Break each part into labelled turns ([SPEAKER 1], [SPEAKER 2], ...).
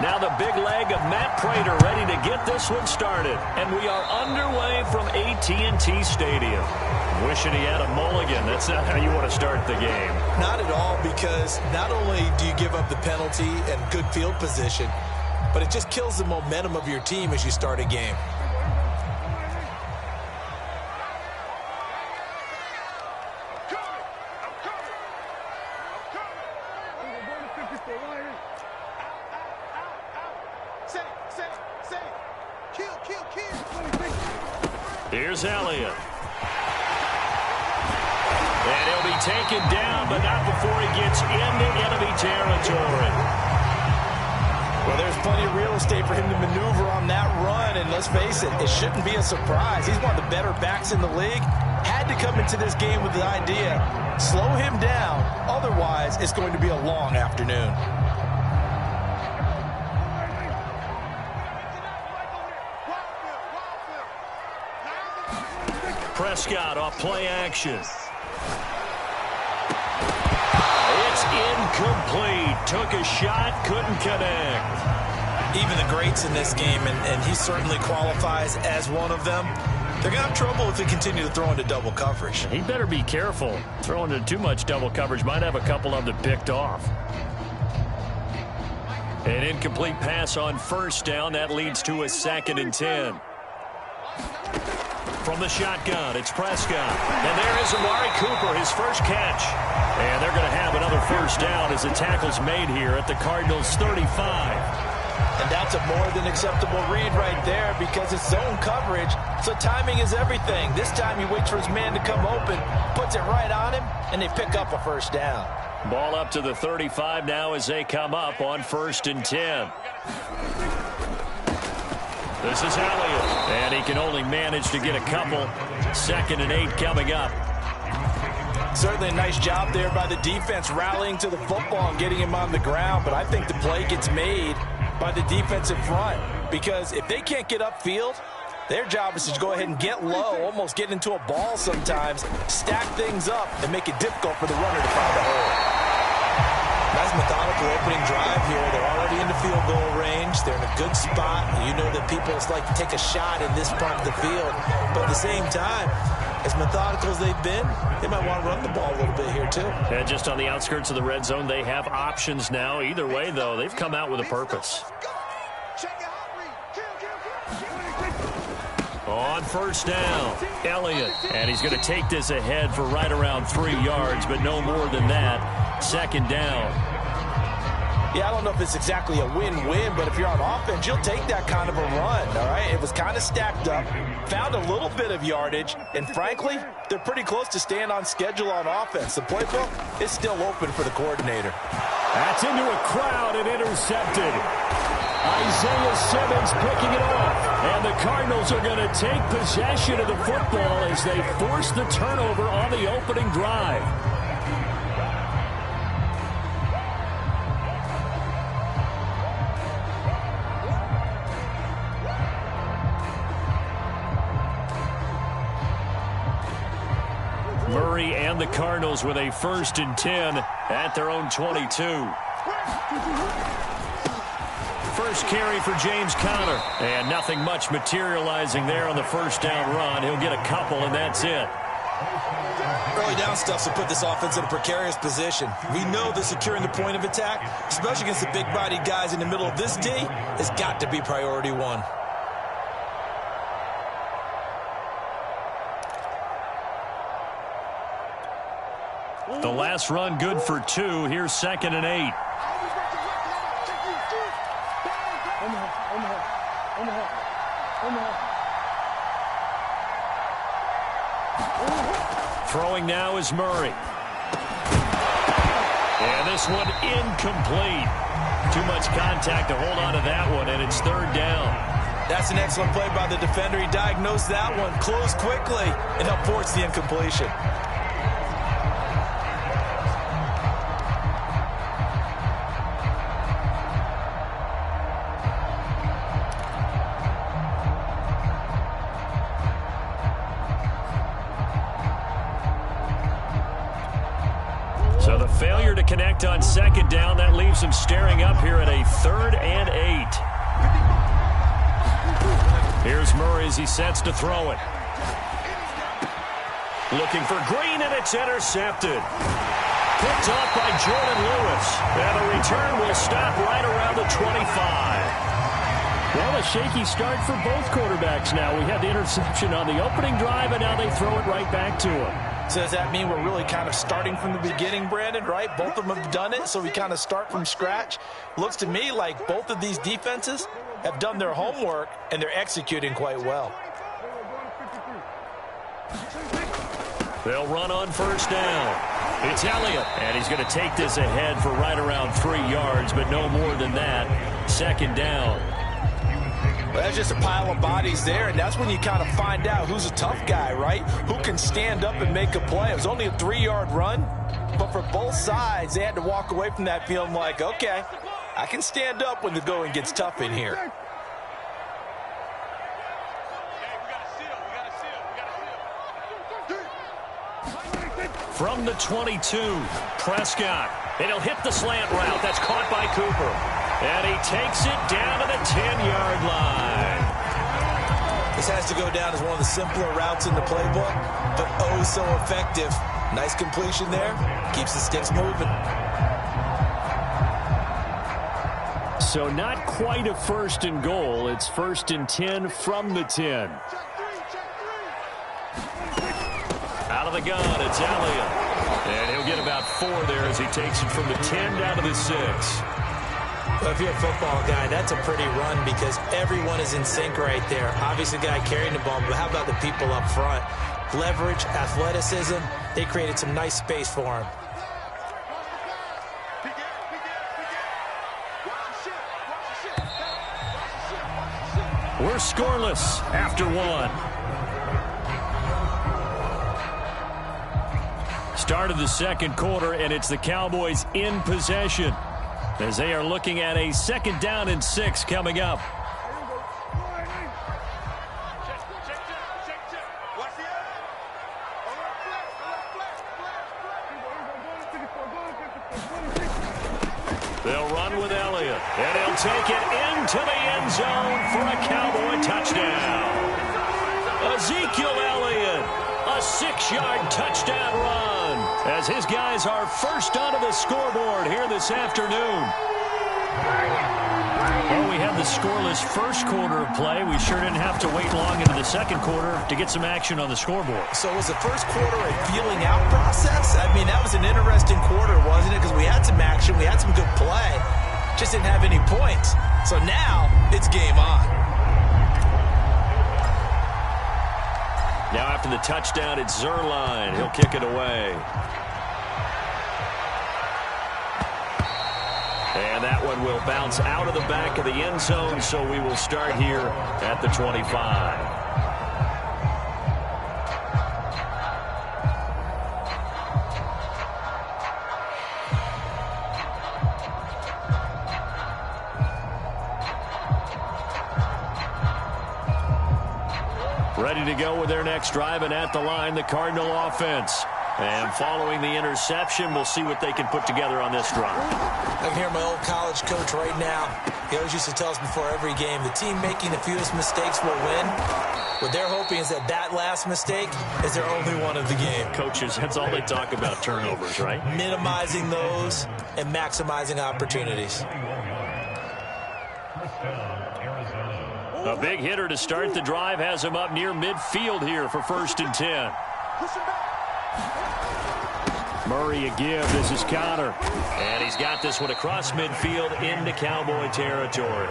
[SPEAKER 1] Now the big leg of Matt Prater ready to get this one started. And we are underway from AT&T Stadium. Wishing he had a mulligan. That's not how you want to start the game.
[SPEAKER 2] Not at all, because not only do you give up the penalty and good field position, but it just kills the momentum of your team as you start a game.
[SPEAKER 1] Here's Elliott. And he'll be taken down, but not before he gets into enemy territory.
[SPEAKER 2] Well, there's plenty of real estate for him to maneuver on that run, and let's face it, it shouldn't be a surprise. He's one of the better backs in the league. Had to come into this game with the idea, slow him down, otherwise it's going to be a long afternoon.
[SPEAKER 1] Prescott off play action. It's incomplete. Took a shot, couldn't connect.
[SPEAKER 2] Even the greats in this game, and he certainly qualifies as one of them, they're going to have trouble if they continue to throw into double coverage.
[SPEAKER 1] He better be careful. Throwing into too much double coverage might have a couple of them picked off. An incomplete pass on first down. That leads to a 2nd and 10. From the shotgun, it's Prescott. And there is Amari Cooper, his first catch. And they're going to have another first down as the tackle's made here at the Cardinals' 35.
[SPEAKER 2] And that's a more than acceptable read right there, because it's zone coverage, so timing is everything. This time he waits for his man to come open, puts it right on him, and they pick up a first down.
[SPEAKER 1] Ball up to the 35 now as they come up on 1st and 10. This is Elliott, and he can only manage to get a couple. 2nd and 8 coming up.
[SPEAKER 2] Certainly a nice job there by the defense rallying to the football and getting him on the ground, but I think the play gets made by the defensive front, because if they can't get upfield, their job is to go ahead and get low, almost get into a ball sometimes, stack things up, and make it difficult for the runner to find a hole. Nice methodical opening drive here. They're already in the field goal range. They're in a good spot. You know that people like to take a shot in this part of the field. But at the same time, as methodical as they've been, they might want to run the ball a little bit here too.
[SPEAKER 1] Yeah, just on the outskirts of the red zone, they have options now. Either way, though, they've come out with a purpose. On first down, Elliott. And he's going to take this ahead for right around 3 yards, but no more than that. 2nd down.
[SPEAKER 2] Yeah, I don't know if it's exactly a win-win, but if you're on offense, you'll take that kind of a run, all right? It was kind of stacked up, found a little bit of yardage, and frankly, they're pretty close to staying on schedule on offense. The playbook is still open for the coordinator.
[SPEAKER 1] That's into a crowd and intercepted. Isaiah Simmons picking it off. And the Cardinals are going to take possession of the football as they force the turnover on the opening drive. Murray and the Cardinals with a 1st and 10 at their own 22. First carry for James Conner. And nothing much materializing there on the first down run. He'll get a couple, and that's it.
[SPEAKER 2] Early down stuff will put this offense in a precarious position. We know that securing the point of attack, especially against the big-bodied guys in the middle of this D, has got to be priority one.
[SPEAKER 1] The last run good for 2. Here's 2nd and 8. Throwing now is Murray. And this one incomplete. Too much contact to hold on to that one, and it's 3rd down.
[SPEAKER 2] That's an excellent play by the defender. He diagnosed that one, closed quickly, and helped force the incompletion.
[SPEAKER 1] So the failure to connect on second down. That leaves them staring up here at a 3rd and 8. Here's Murray as he sets to throw it. Looking for Green, and it's intercepted. Picked off by Jordan Lewis. And the return will stop right around the 25. Well, a shaky start for both quarterbacks now. We had the interception on the opening drive, and now they throw it right back to him.
[SPEAKER 2] So does that mean we're really kind of starting from the beginning, Brandon, right? Both of them have done it, so we kind of start from scratch. Looks to me like both of these defenses have done their homework, and they're executing quite well.
[SPEAKER 1] They'll run on first down. It's Elliott, and he's going to take this ahead for right around 3 yards, but no more than that. Second down.
[SPEAKER 2] Well, that's just a pile of bodies there, and that's when you kind of find out who's a tough guy, right? Who can stand up and make a play. It was only a 3-yard run, but for both sides, they had to walk away from that feeling like, okay, I can stand up when the going gets tough in here.
[SPEAKER 1] From the 22, Prescott. And he'll hit the slant route. That's caught by Cooper. And he takes it down to the 10-yard line.
[SPEAKER 2] This has to go down as one of the simpler routes in the playbook, but oh so effective. Nice completion there. Keeps the sticks moving.
[SPEAKER 1] So not quite a 1st and goal. It's 1st and 10 from the 10. Out of the gun, it's Elliott. And he'll get about 4 there as he takes it from the 10 down to the 6.
[SPEAKER 2] Well, if you're a football guy, that's a pretty run because everyone is in sync right there. Obviously, the guy carrying the ball, but how about the people up front? Leverage, athleticism, they created some nice space for him.
[SPEAKER 1] We're scoreless after 1. Start of the second quarter, and it's the Cowboys in possession as they are looking at a 2nd down and 6 coming up. They'll run with Elliott, and he'll take it into the end zone for a Cowboy touchdown. Ezekiel Elliott, a 6-yard touchdown run as his guys are first onto the scoreboard here this afternoon. Well, we had the scoreless first quarter of play. We sure didn't have to wait long into the second quarter to get some action on the scoreboard.
[SPEAKER 2] So was the first quarter a feeling out process? I mean, that was an interesting quarter, wasn't it? Because we had some action, we had some good play, just didn't have any points. So now it's game on.
[SPEAKER 1] Now after the touchdown, it's Zerline. He'll kick it away. And that one will bounce out of the back of the end zone, so we will start here at the 25. Ready to go with their next drive, and at the line, the Cardinal offense. And following the interception, we'll see what they can put together on this drive.
[SPEAKER 2] I can hear my old college coach right now. He always used to tell us before every game, the team making the fewest mistakes will win. What they're hoping is that that last mistake is their only one of the game.
[SPEAKER 1] Coaches, that's all they talk about, turnovers, right?
[SPEAKER 2] Minimizing those and maximizing opportunities.
[SPEAKER 1] A big hitter to start the drive has him up near midfield here for 1st and 10. Murray a give. This is Connor. And he's got this one across midfield into Cowboy territory.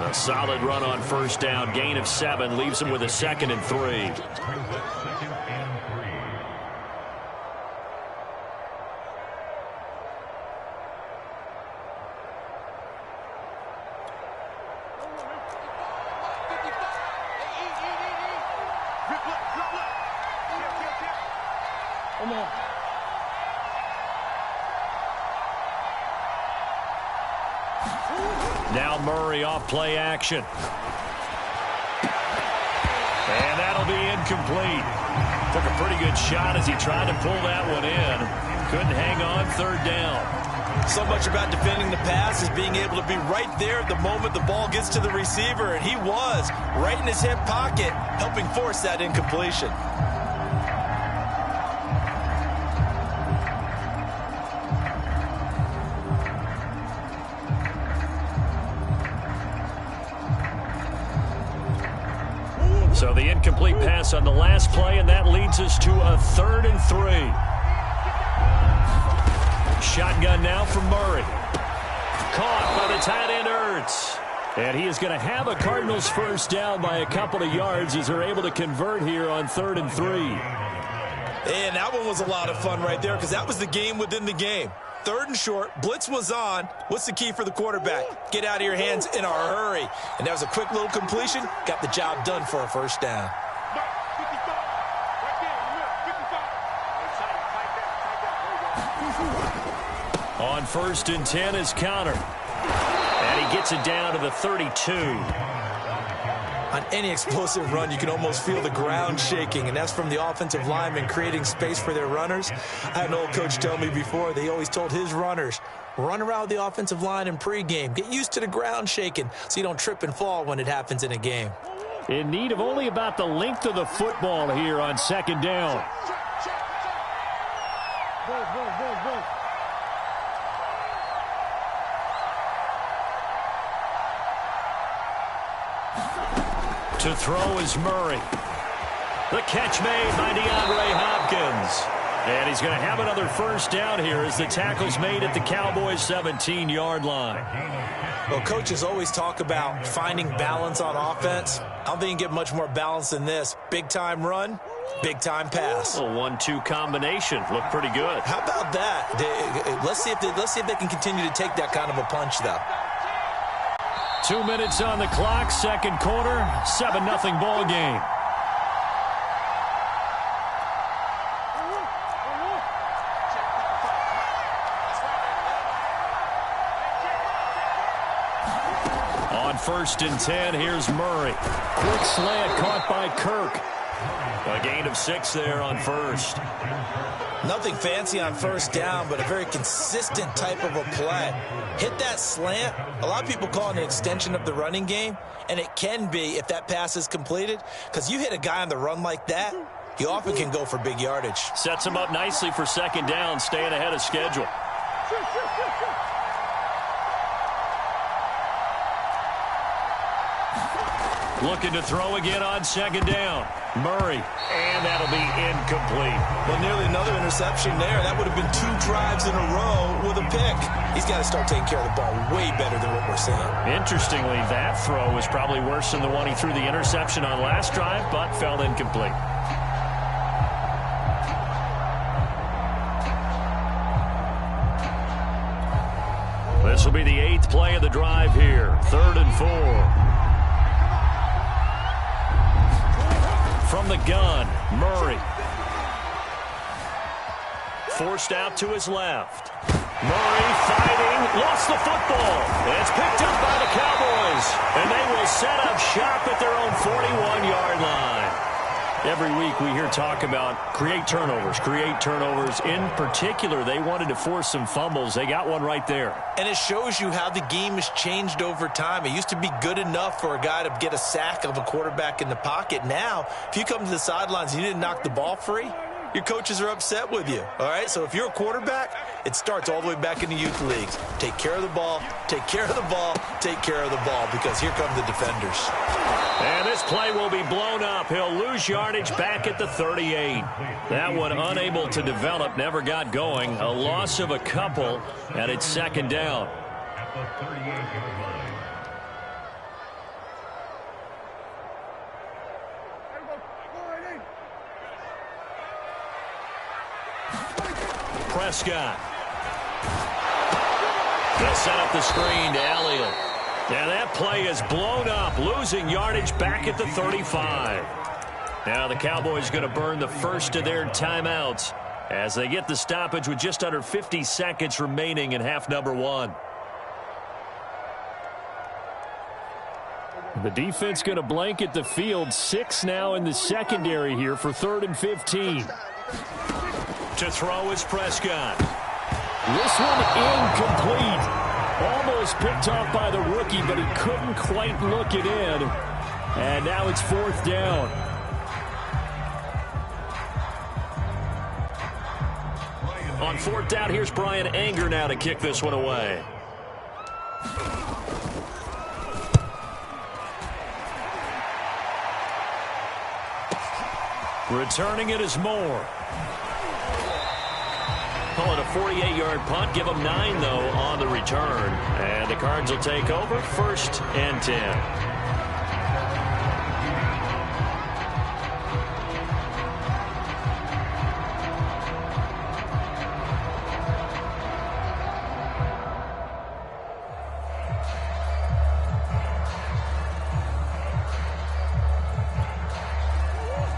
[SPEAKER 1] A solid run on first down. Gain of 7 leaves him with a 2nd and 3. Now Murray off play action. And that'll be incomplete. Took a pretty good shot as he tried to pull that one in. Couldn't hang on third down.
[SPEAKER 2] So much about defending the pass is being able to be right there at the moment the ball gets to the receiver, and he was right in his hip pocket, helping force that incompletion.
[SPEAKER 1] So the incomplete pass on the last play, and that leads us to a 3rd and 3. Shotgun now from Murray. Caught by the tight end, Ertz. And he is going to have a Cardinals first down by a couple of yards as they're able to convert here on 3rd and 3.
[SPEAKER 2] And that one was a lot of fun right there because that was the game within the game. 3rd and short, blitz was on. What's the key for the quarterback? Get out of your hands in a hurry. And that was a quick little completion. Got the job done for a first down.
[SPEAKER 1] On 1st and 10 is Connor. And he gets it down to the 32.
[SPEAKER 2] On any explosive run, you can almost feel the ground shaking, and that's from the offensive linemen creating space for their runners. I had an old coach tell me before, they always told his runners, run around the offensive line in pregame. Get used to the ground shaking so you don't trip and fall when it happens in a game.
[SPEAKER 1] In need of only about the length of the football here on 2nd down. To throw is Murray. The catch made by DeAndre Hopkins. And he's going to have another first down here as the tackle's made at the Cowboys' 17-yard line.
[SPEAKER 2] Well, coaches always talk about finding balance on offense. I don't think you can get much more balance than this. Big-time run, big-time pass.
[SPEAKER 1] A 1-2 combination. Looked pretty good.
[SPEAKER 2] How about that? Let's see if they can continue to take that kind of a punch, though.
[SPEAKER 1] 2 minutes on the clock, 2nd quarter, 7-0 ball game. On 1st and 10, here's Murray. Quick slant caught by Kirk. A gain of 6 there on 1st.
[SPEAKER 2] Nothing fancy on 1st down, but a very consistent type of a play. Hit that slant. A lot of people call it an extension of the running game, and it can be if that pass is completed, because you hit a guy on the run like that, you often can go for big yardage.
[SPEAKER 1] Sets him up nicely for 2nd down, staying ahead of schedule. Looking to throw again on 2nd down. Murray, and that'll be incomplete.
[SPEAKER 2] Well, nearly another interception there. That would have been 2 drives in a row with a pick. He's got to start taking care of the ball way better than what we're seeing.
[SPEAKER 1] Interestingly, that throw was probably worse than the one he threw the interception on last drive, but fell incomplete. This will be the 8th play of the drive here. 3rd and 4. From the gun, Murray. Forced out to his left. Murray fighting, lost the football. It's picked up by the Cowboys, and they will set up shop at their own 41-yard line. Every week we hear talk about create turnovers. In particular, they wanted to force some fumbles. They got one right there.
[SPEAKER 2] And it shows you how the game has changed over time. It used to be good enough for a guy to get a sack of a quarterback in the pocket. Now, if you come to the sidelines and you didn't knock the ball free, your coaches are upset with you. All right, so if you're a quarterback, it starts all the way back in the youth leagues. Take care of the ball, take care of the ball, take care of the ball, because here come the defenders.
[SPEAKER 1] And this play will be blown up. He'll lose yardage back at the 38. That one unable to develop, never got going. A loss of a couple, and it's 2nd down. Prescott. They'll set up the screen to Elliott. And that play is blown up, losing yardage back at the 35. Now the Cowboys going to burn the first of their timeouts as they get the stoppage with just under 50 seconds remaining in half number 1. The defense going to blanket the field. 6 now in the secondary here for 3rd and 15. To throw is Prescott. This one incomplete. Almost picked off by the rookie, but he couldn't quite look it in. And now it's 4th down. On 4th down, here's Brian Anger now to kick this one away. Returning it is Moore. Call it a 48-yard punt. Give them 9, though, on the return. And the Cards will take over 1st and 10.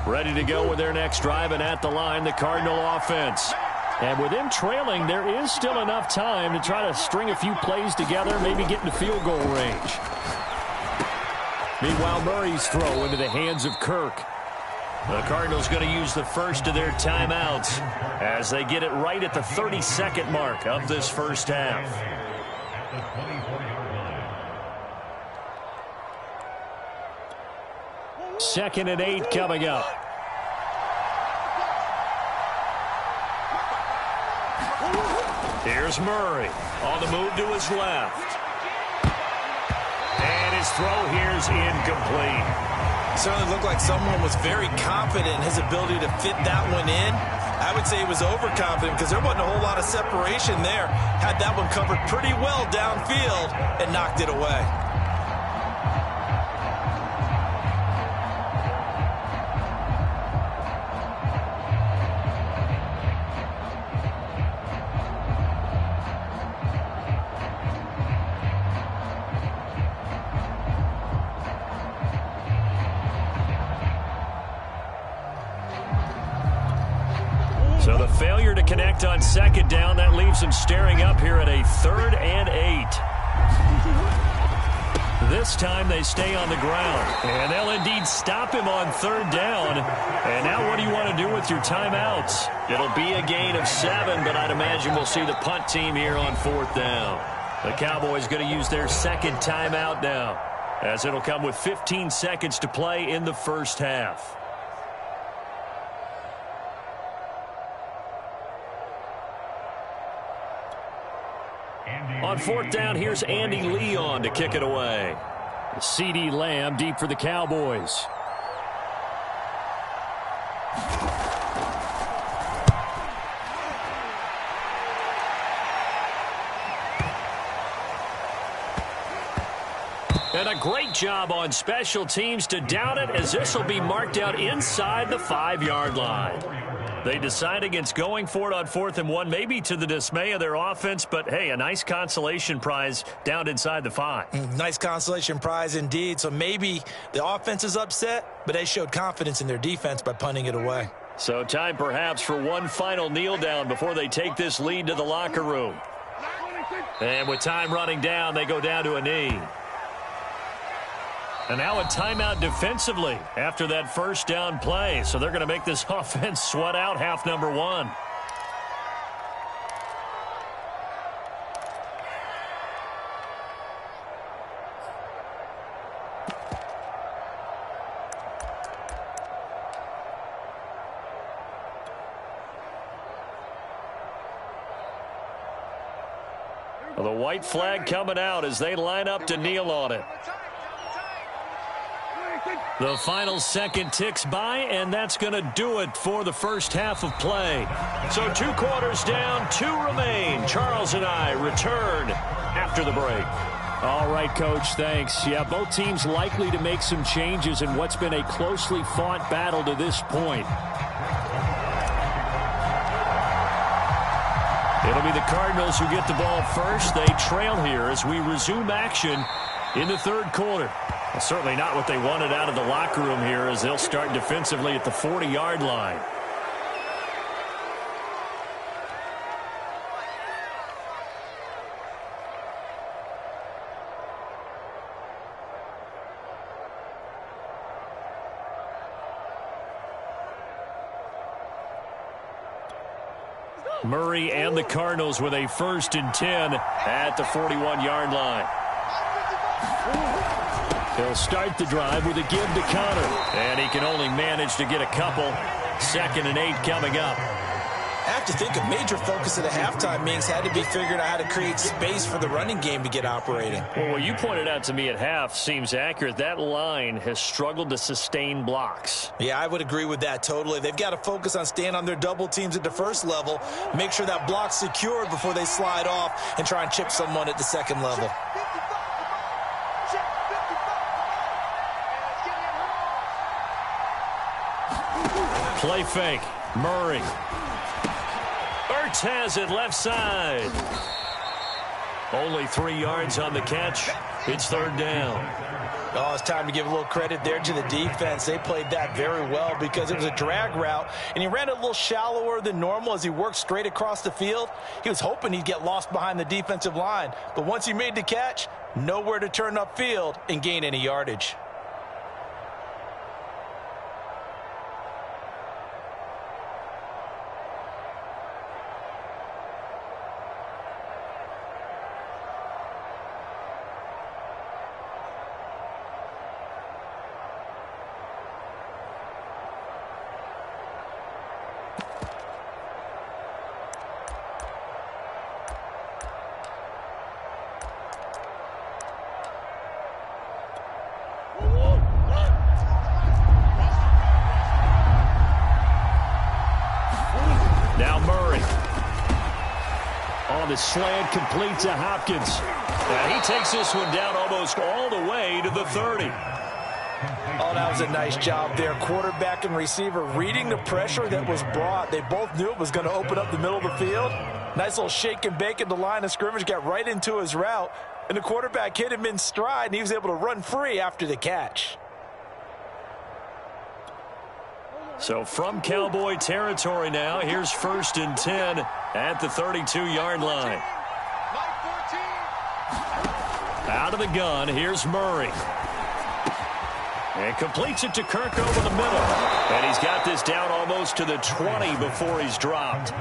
[SPEAKER 1] Ready to go with their next drive, and at the line, the Cardinal offense. And with them trailing, there is still enough time to try to string a few plays together, maybe get into field goal range. Meanwhile, Murray's throw into the hands of Kirk. The Cardinals going to use the first of their timeouts as they get it right at the 30-second mark of this first half. Second and 8 coming up. Here's Murray on the move to his left. And his throw here's incomplete.
[SPEAKER 2] Certainly looked like someone was very confident in his ability to fit that one in. I would say he was overconfident because there wasn't a whole lot of separation there. Had that one covered pretty well downfield and knocked it away.
[SPEAKER 1] So the failure to connect on second down, that leaves him staring up here at a 3rd and 8. This time they stay on the ground, and they'll indeed stop him on 3rd down. And now what do you want to do with your timeouts? It'll be a gain of 7, but I'd imagine we'll see the punt team here on 4th down. The Cowboys going to use their second timeout now, as it'll come with 15 seconds to play in the first half. On 4th down, here's Andy Leon to kick it away. CeeDee Lamb deep for the Cowboys. And a great job on special teams to down it, as this will be marked out inside the 5-yard line. They decide against going for it on 4th and 1, maybe to the dismay of their offense, but hey, a nice consolation prize down inside the 5.
[SPEAKER 2] Nice consolation prize indeed. So maybe the offense is upset, but they showed confidence in their defense by punting it away.
[SPEAKER 1] So time perhaps for one final kneel down before they take this lead to the locker room. And with time running down, they go down to a knee. And now a timeout defensively after that first down play. So they're going to make this offense sweat out half number 1. Well, the white flag coming out as they line up to kneel on it. The final second ticks by, and that's going to do it for the first half of play. So 2 quarters down, 2 remain. Charles and I return after the break. All right, Coach, thanks. Yeah, both teams likely to make some changes in what's been a closely fought battle to this point. It'll be the Cardinals who get the ball first. They trail here as we resume action in the 3rd quarter. Well, certainly not what they wanted out of the locker room here, as they'll start defensively at the 40-yard line. Murray and the Cardinals with a 1st and 10 at the 41-yard line. They'll start the drive with a give to Connor, and he can only manage to get a couple. 2nd and 8 coming up.
[SPEAKER 2] I have to think a major focus of the halftime meetings had to be figuring out how to create space for the running game to get operating.
[SPEAKER 1] Well, what you pointed out to me at half seems accurate. That line has struggled to sustain blocks.
[SPEAKER 2] Yeah, I would agree with that totally. They've got to focus on staying on their double teams at the first level, make sure that block's secured before they slide off and try and chip someone at the second level.
[SPEAKER 1] Play fake. Murray. Ertz has it left side. Only 3 yards on the catch. It's 3rd down.
[SPEAKER 2] Oh, it's time to give a little credit there to the defense. They played that very well because it was a drag route, and he ran a little shallower than normal as he worked straight across the field. He was hoping he'd get lost behind the defensive line, but once he made the catch, nowhere to turn upfield and gain any yardage.
[SPEAKER 1] Now Murray. On the slant, complete to Hopkins. And he takes this one down almost all the way to the 30.
[SPEAKER 2] Oh, that was a nice job there. Quarterback and receiver reading the pressure that was brought. They both knew it was going to open up the middle of the field. Nice little shake and bake at the line of scrimmage, got right into his route. And the quarterback hit him in stride, and he was able to run free after the catch.
[SPEAKER 1] So from Cowboy territory now, here's 1st and 10 at the 32-yard line. Out of the gun, here's Murray. And completes it to Kirk over the middle. And he's got this down almost to the 20 before he's dropped.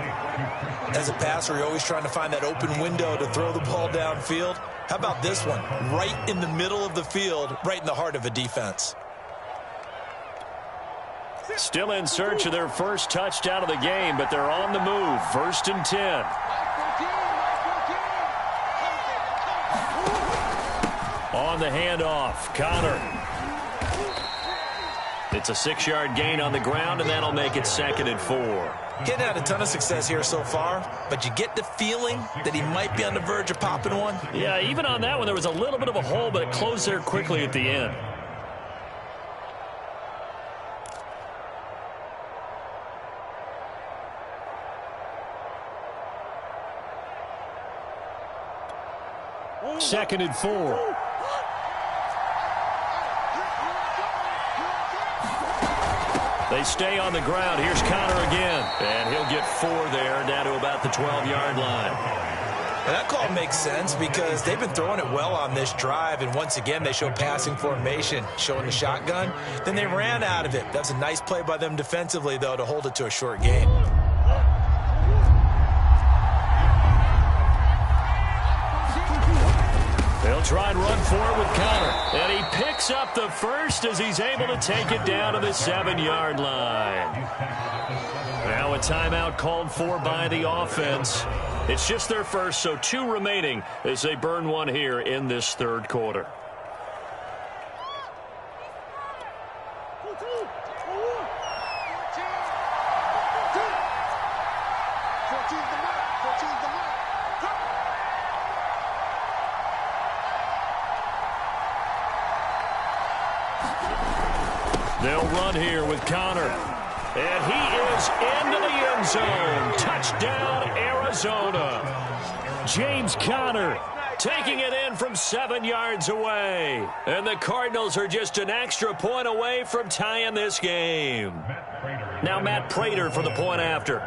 [SPEAKER 2] As a passer, you're always trying to find that open window to throw the ball downfield. How about this one? Right in the middle of the field, right in the heart of a defense.
[SPEAKER 1] Still in search of their first touchdown of the game, but they're on the move. 1st and 10. On the handoff, Connor. It's a 6-yard gain on the ground, and that'll make it 2nd and 4.
[SPEAKER 2] Getting had a ton of success here so far, but you get the feeling that he might be on the verge of popping one.
[SPEAKER 1] Yeah, even on that one, there was a little bit of a hole, but it closed there quickly at the end. Second and 4. They stay on the ground. Here's Connor again. And he'll get 4 there, down to about the 12-yard line.
[SPEAKER 2] And that call makes sense because they've been throwing it well on this drive, and once again they show passing formation, showing the shotgun. Then they ran out of it. That's a nice play by them defensively, though, to hold it to a short gain.
[SPEAKER 1] They'll try and run forward with Connor. And he picks up the first as he's able to take it down to the 7-yard line. Now a timeout called for by the offense. It's just their first, so 2 remaining as they burn one here in this 3rd quarter. They'll run here with Connor. And he is into the end zone. Touchdown, Arizona. James Conner taking it in from 7 yards away. And the Cardinals are just an extra point away from tying this game. Now Matt Prater for the point after.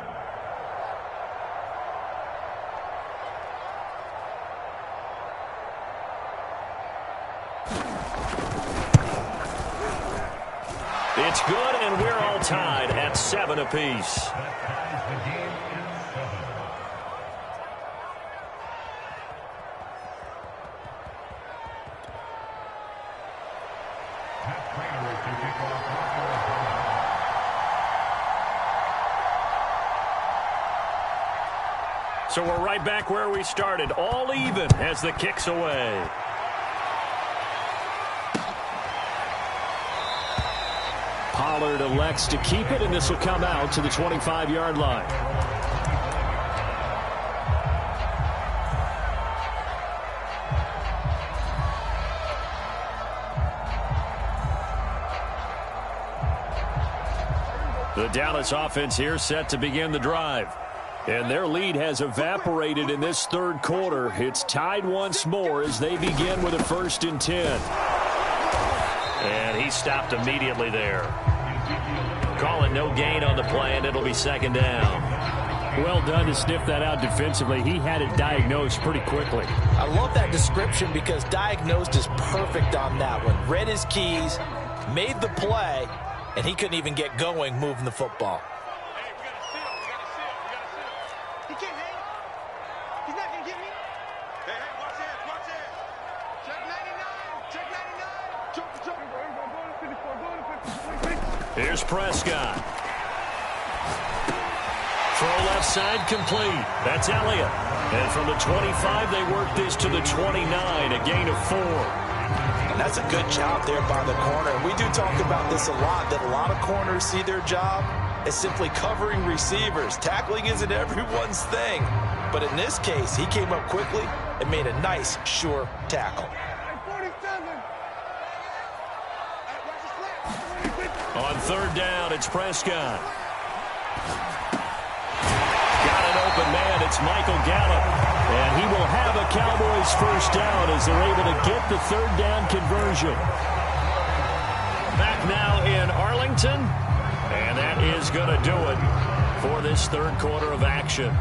[SPEAKER 1] It's good, and we're all tied at 7 apiece. So we're right back where we started, all even as the kick's away. Pollard elects to keep it, and this will come out to the 25-yard line. The Dallas offense here set to begin the drive. And their lead has evaporated in this third quarter. It's tied once more as they begin with a 1st and 10. And he stopped immediately there. Calling no gain on the play, and it'll be 2nd down. Well done to sniff that out defensively. He had it diagnosed pretty quickly.
[SPEAKER 2] I love that description because diagnosed is perfect on that one. Read his keys, made the play, and he couldn't even get going moving the football.
[SPEAKER 1] Here's Prescott. Throw left side complete. That's Elliott. And from the 25, they work this to the 29, a gain of 4.
[SPEAKER 2] And that's a good job there by the corner. We do talk about this a lot, that a lot of corners see their job as simply covering receivers. Tackling isn't everyone's thing. But in this case, he came up quickly and made a nice, sure tackle.
[SPEAKER 1] On 3rd down, it's Prescott. Got an open man. It's Michael Gallup. And he will have a Cowboys 1st down as they're able to get the 3rd down conversion. Back now in Arlington. And that is going to do it for this 3rd quarter of action.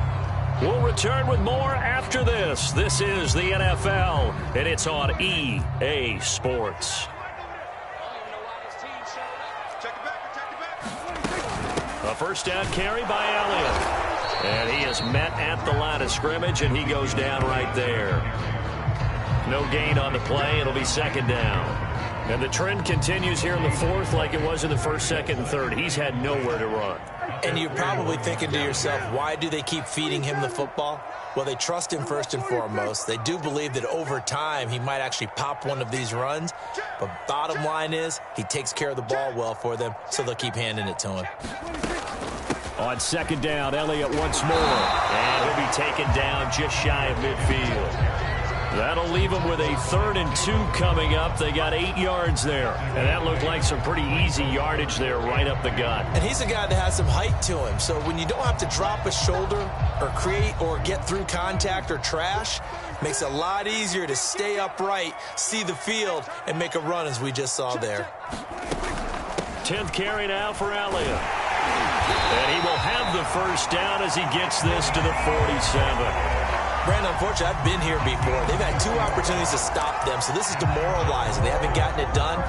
[SPEAKER 1] We'll return with more after this. This is the NFL, and it's on EA Sports. A 1st down carry by Elliott. And he is met at the line of scrimmage, and he goes down right there. No gain on the play. It'll be 2nd down. And the trend continues here in the 4th like it was in the 1st, 2nd, and 3rd. He's had nowhere to run.
[SPEAKER 2] And you're probably thinking to yourself, why do they keep feeding him the football? Well, they trust him first and foremost. They do believe that over time he might actually pop one of these runs. But bottom line is he takes care of the ball well for them, so they'll keep handing it to him.
[SPEAKER 1] On 2nd down, Elliott once more. And he'll be taken down just shy of midfield. That'll leave them with a 3rd and 2 coming up. They got 8 yards there. And that looked like some pretty easy yardage there right up the gut.
[SPEAKER 2] And he's a guy that has some height to him. So when you don't have to drop a shoulder or create or get through contact or trash, makes it a lot easier to stay upright, see the field, and make a run as we just saw there.
[SPEAKER 1] 10th carry now for Elliott. And he will have the 1st down as he gets this to the 47.
[SPEAKER 2] Brandon, unfortunately, I've been here before. They've had 2 opportunities to stop them, so this is demoralizing. They haven't gotten it done.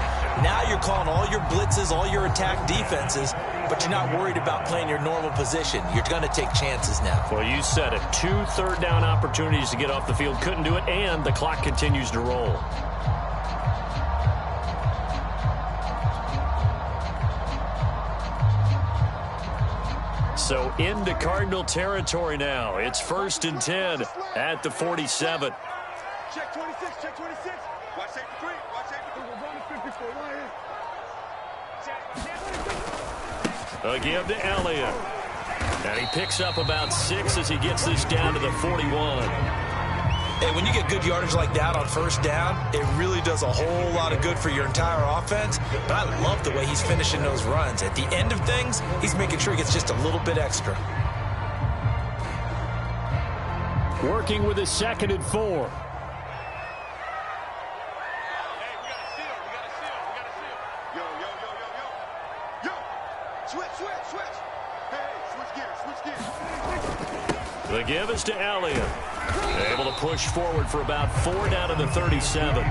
[SPEAKER 2] Now you're calling all your blitzes, all your attack defenses, but you're not worried about playing your normal position. You're going to take chances now.
[SPEAKER 1] Well, you said it. 2 3rd down opportunities to get off the field. Couldn't do it, and the clock continues to roll. So into Cardinal territory now. It's 1st and 10 at the 47.
[SPEAKER 3] Check 26, check 26. Watch safety 3, watch safety 3.
[SPEAKER 1] A give to Elliott. And he picks up about 6 as he gets this down to the 41.
[SPEAKER 2] Hey, when you get good yardage like that on 1st down, it really does a whole lot of good for your entire offense. But I love the way he's finishing those runs. At the end of things, he's making sure he gets just a little bit extra.
[SPEAKER 1] Working with his 2nd and 4. The give is to Elliott. Able to push forward for about 4 down to the 37.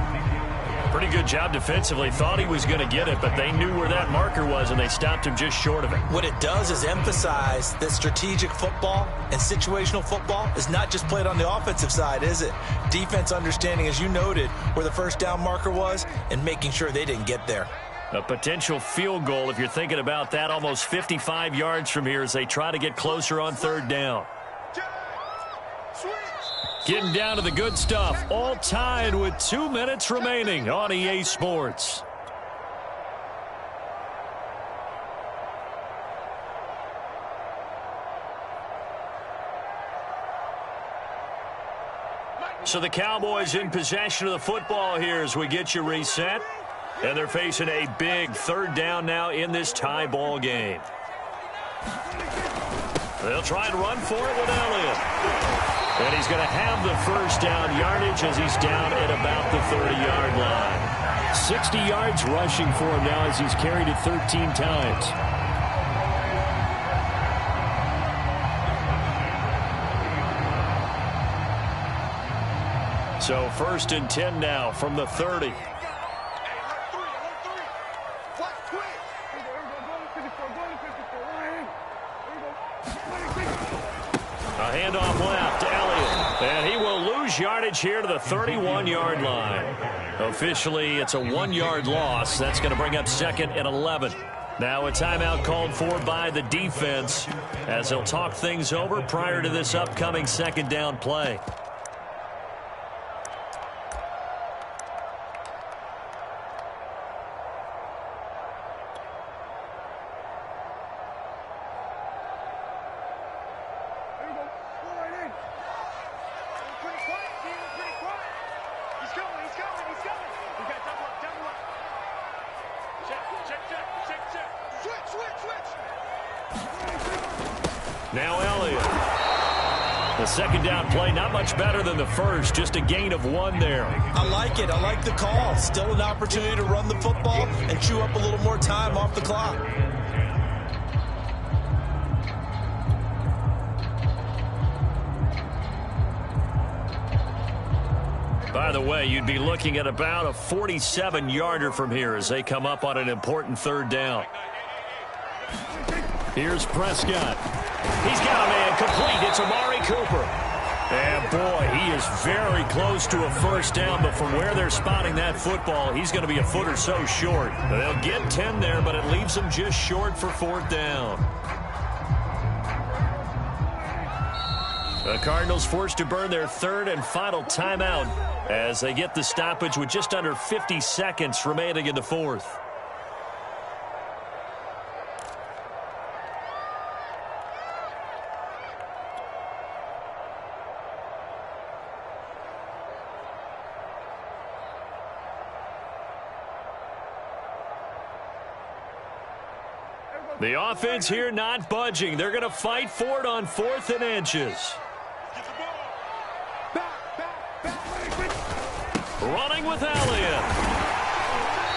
[SPEAKER 1] Pretty good job defensively. Thought he was going to get it, but they knew where that marker was, and they stopped him just short of it.
[SPEAKER 2] What it does is emphasize that strategic football and situational football is not just played on the offensive side, is it? Defense understanding, as you noted, where the 1st down marker was and making sure they didn't get there.
[SPEAKER 1] A potential field goal, if you're thinking about that, almost 55 yards from here as they try to get closer on 3rd down. Getting down to the good stuff. All tied with 2 minutes remaining on EA Sports. So the Cowboys in possession of the football here as we get you reset. And they're facing a big third down now in this tie ball game. They'll try and run for it with Elliott. And he's going to have the first down yardage as he's down at about the 30-yard line. 60 yards rushing for him now as he's carried it 13 times. So 1st and 10 now from the 30. A handoff left to Elliott. And he will lose yardage here to the 31-yard line. Officially, it's a 1-yard loss. That's going to bring up 2nd and 11. Now a timeout called for by the defense as they'll talk things over prior to this upcoming 2nd down play. Now Elliott. The 2nd down play, not much better than the first, just a gain of 1 there.
[SPEAKER 2] I like it. I like the call. Still an opportunity to run the football and chew up a little more time off the clock.
[SPEAKER 1] By the way, you'd be looking at about a 47-yarder from here as they come up on an important 3rd down. Here's Prescott. He's got a man complete. It's Amari Cooper. And, boy, he is very close to a 1st down, but from where they're spotting that football, he's going to be a foot or so short. They'll get 10 there, but it leaves them just short for 4th down. The Cardinals forced to burn their 3rd and final timeout as they get the stoppage with just under 50 seconds remaining in the 4th. The offense here not budging. They're going to fight for it on 4th and inches. Running with Elliott.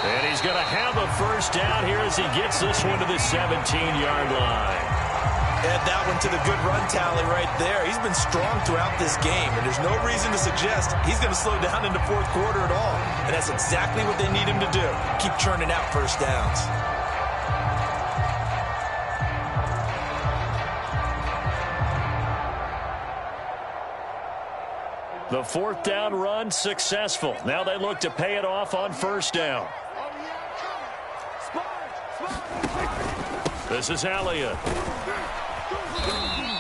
[SPEAKER 1] And he's going to have a 1st down here as he gets this one to the 17-yard line.
[SPEAKER 2] Add that one to the good run tally right there. He's been strong throughout this game, and there's no reason to suggest he's going to slow down in the 4th quarter at all. And that's exactly what they need him to do. Keep churning out 1st downs.
[SPEAKER 1] The 4th down run successful. Now they look to pay it off on 1st down. This is Elliott.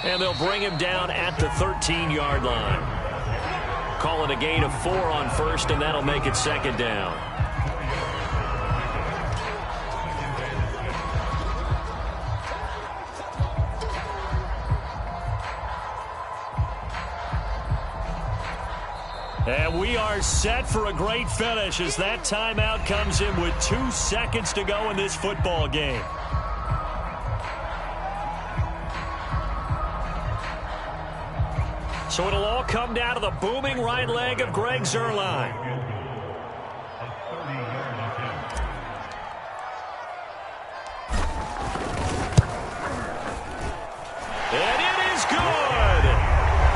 [SPEAKER 1] And they'll bring him down at the 13-yard line. Call it a gain of 4 on 1st, and that'll make it 2nd down. And we are set for a great finish as that timeout comes in with 2 seconds to go in this football game. So it'll all come down to the booming right leg of Greg Zuerlein. And it is good.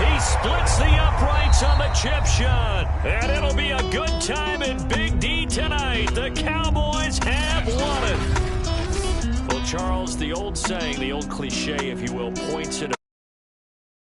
[SPEAKER 1] He splits the uprights on the chip shot. And it'll be a good time in Big D tonight. The Cowboys have won it. Well, Charles, the old saying, the old cliche, if you will, points at